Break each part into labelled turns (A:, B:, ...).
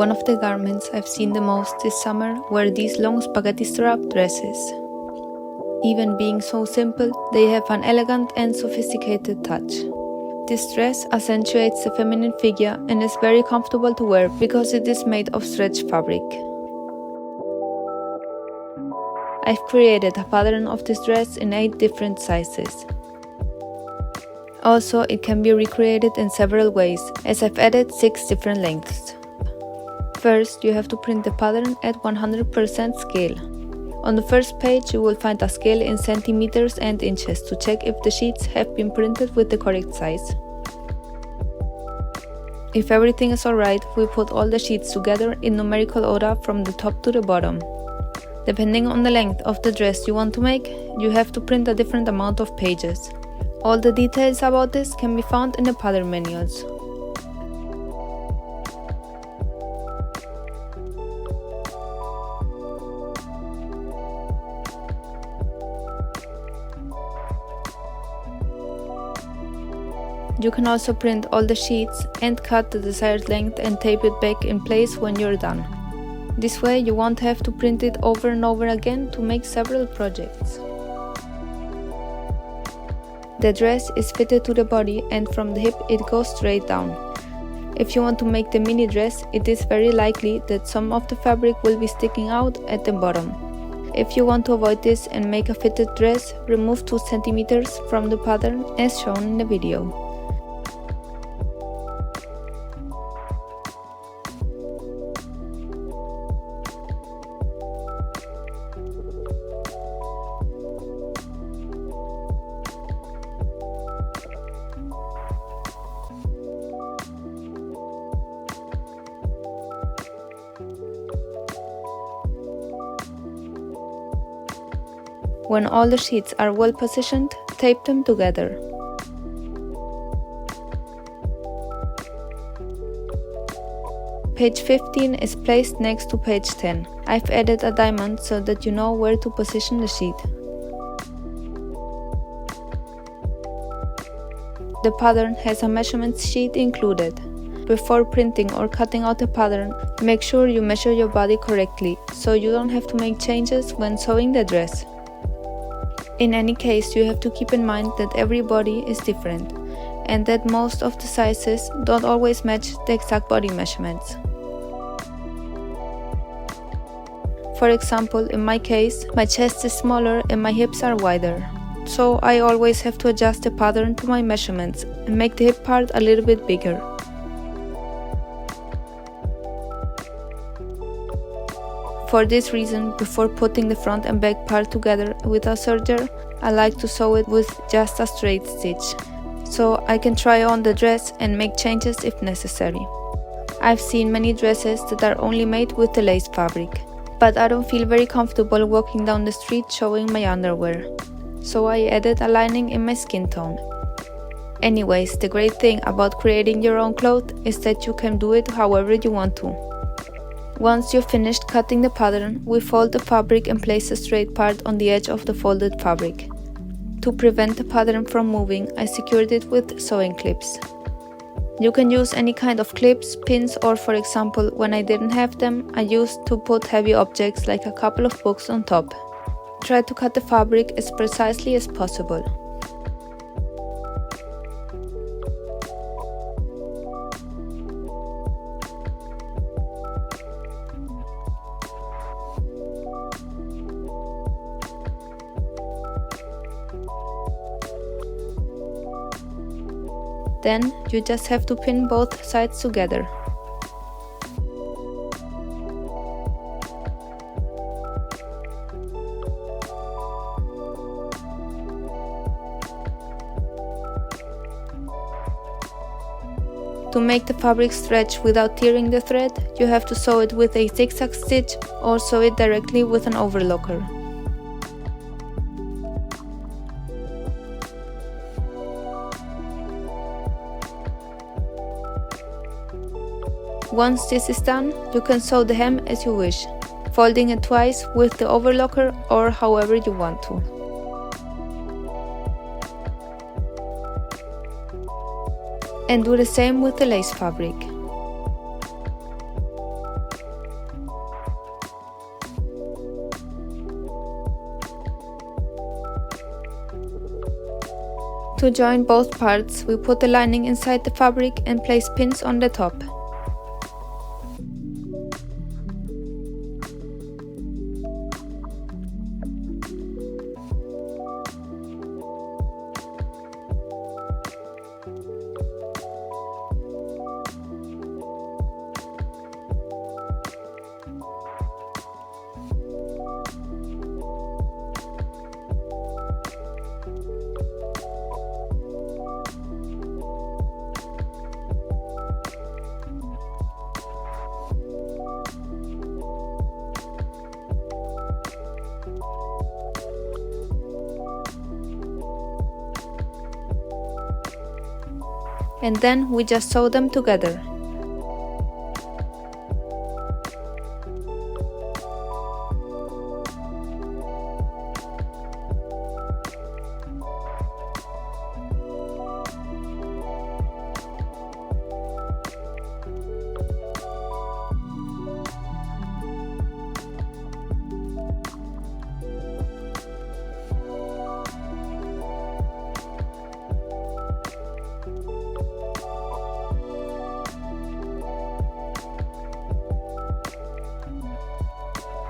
A: One of the garments I've seen the most this summer were these long spaghetti strap dresses. Even being so simple, they have an elegant and sophisticated touch. This dress accentuates the feminine figure and is very comfortable to wear because it is made of stretch fabric. I've created a pattern of this dress in 8 different sizes. Also, it can be recreated in several ways, as I've added 6 different lengths. First, you have to print the pattern at 100% scale. On the first page, you will find a scale in centimeters and inches to check if the sheets have been printed with the correct size. If everything is alright, we put all the sheets together in numerical order from the top to the bottom. Depending on the length of the dress you want to make, you have to print a different amount of pages. All the details about this can be found in the pattern manuals. You can also print all the sheets and cut the desired length and tape it back in place when you're done. This way you won't have to print it over and over again to make several projects. The dress is fitted to the body and from the hip it goes straight down. If you want to make the mini dress, it is very likely that some of the fabric will be sticking out at the bottom. If you want to avoid this and make a fitted dress, remove 2 centimeters from the pattern as shown in the video. When all the sheets are well positioned, tape them together. Page 15 is placed next to page 10. I've added a diamond so that you know where to position the sheet. The pattern has a measurement sheet included. Before printing or cutting out the pattern, make sure you measure your body correctly so you don't have to make changes when sewing the dress. In any case, you have to keep in mind that every body is different and that most of the sizes don't always match the exact body measurements. For example, in my case, my chest is smaller and my hips are wider. So I always have to adjust the pattern to my measurements and make the hip part a little bit bigger. For this reason, before putting the front and back part together with a serger, I like to sew it with just a straight stitch, so I can try on the dress and make changes if necessary. I've seen many dresses that are only made with the lace fabric, but I don't feel very comfortable walking down the street showing my underwear, so I added a lining in my skin tone. Anyways, the great thing about creating your own clothes is that you can do it however you want to. Once you've finished cutting the pattern, we fold the fabric and place the straight part on the edge of the folded fabric. To prevent the pattern from moving, I secured it with sewing clips. You can use any kind of clips, pins, or for example, when I didn't have them, I used to put heavy objects like a couple of books on top. Try to cut the fabric as precisely as possible. Then, you just have to pin both sides together. To make the fabric stretch without tearing the thread, you have to sew it with a zigzag stitch or sew it directly with an overlocker. Once this is done, you can sew the hem as you wish, folding it twice with the overlocker or however you want to. And do the same with the lace fabric. To join both parts, we put the lining inside the fabric and place pins on the top. And then we just sew them together.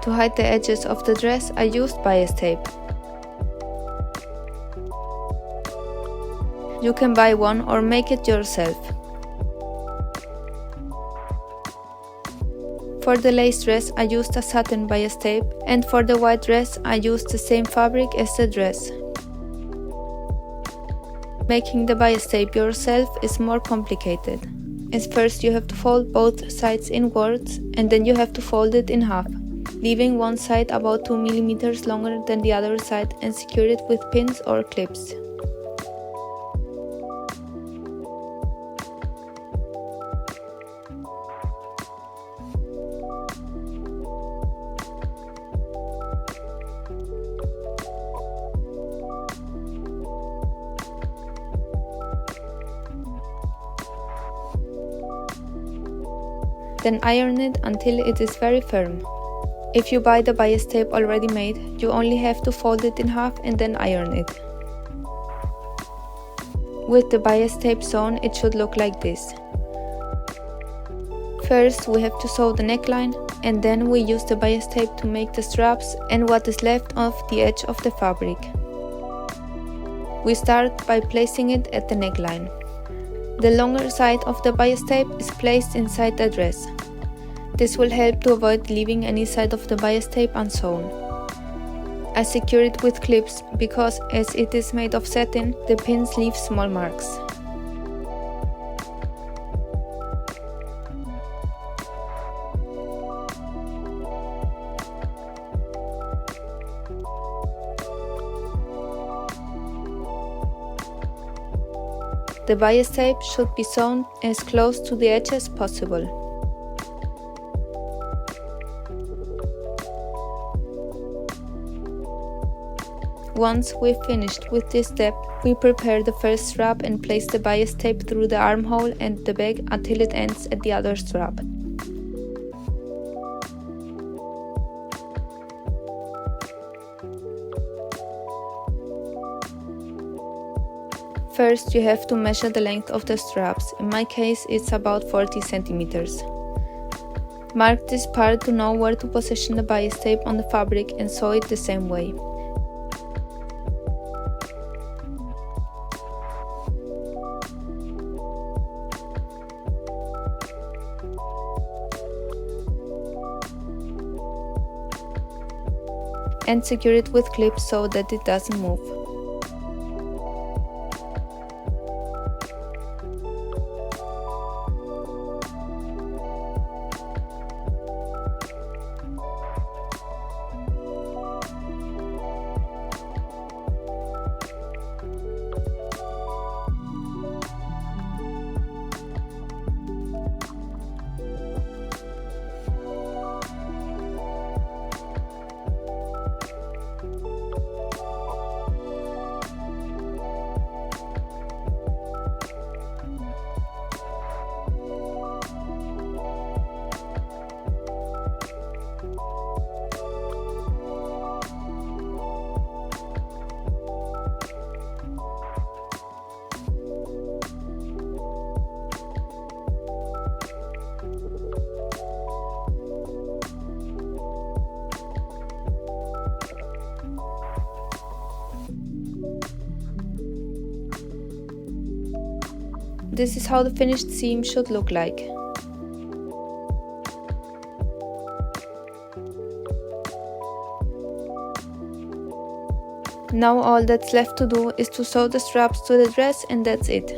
A: To hide the edges of the dress, I used bias tape. You can buy one or make it yourself. For the lace dress, I used a satin bias tape, and for the white dress, I used the same fabric as the dress. Making the bias tape yourself is more complicated, as first you have to fold both sides inwards, and then you have to fold it in half, leaving one side about 2 mm longer than the other side, and secure it with pins or clips. Then iron it until it is very firm. If you buy the bias tape already made, you only have to fold it in half and then iron it. With the bias tape sewn, it should look like this. First we have to sew the neckline, and then we use the bias tape to make the straps and what is left of the edge of the fabric. We start by placing it at the neckline. The longer side of the bias tape is placed inside the dress. This will help to avoid leaving any side of the bias tape unsewn. I secure it with clips because, as it is made of satin, the pins leave small marks. The bias tape should be sewn as close to the edge as possible. Once we've finished with this step, we prepare the first strap and place the bias tape through the armhole and the back until it ends at the other strap. First, you have to measure the length of the straps. In my case, it's about 40 centimeters. Mark this part to know where to position the bias tape on the fabric and sew it the same way. And secure it with clips so that it doesn't move. This is how the finished seam should look like. Now all that's left to do is to sew the straps to the dress, and that's it.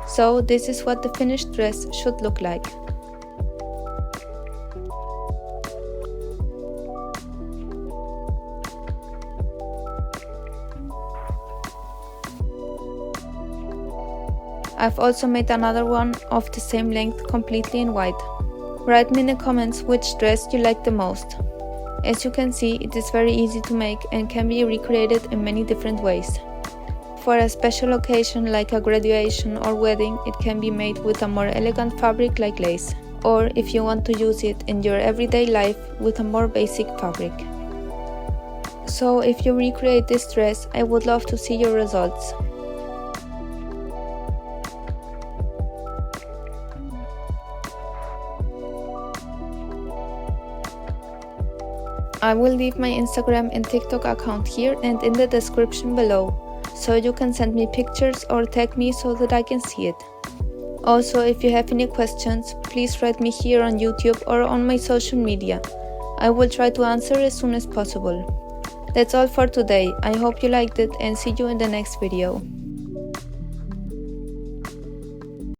A: So this is what the finished dress should look like. I've also made another one of the same length completely in white. Write me in the comments which dress you like the most. As you can see, it is very easy to make and can be recreated in many different ways. For a special occasion like a graduation or wedding, it can be made with a more elegant fabric like lace, or if you want to use it in your everyday life with a more basic fabric. So if you recreate this dress, I would love to see your results. I will leave my Instagram and TikTok account here and in the description below, so you can send me pictures or tag me so that I can see it. Also, if you have any questions, please write me here on YouTube or on my social media. I will try to answer as soon as possible. That's all for today. I hope you liked it and see you in the next video.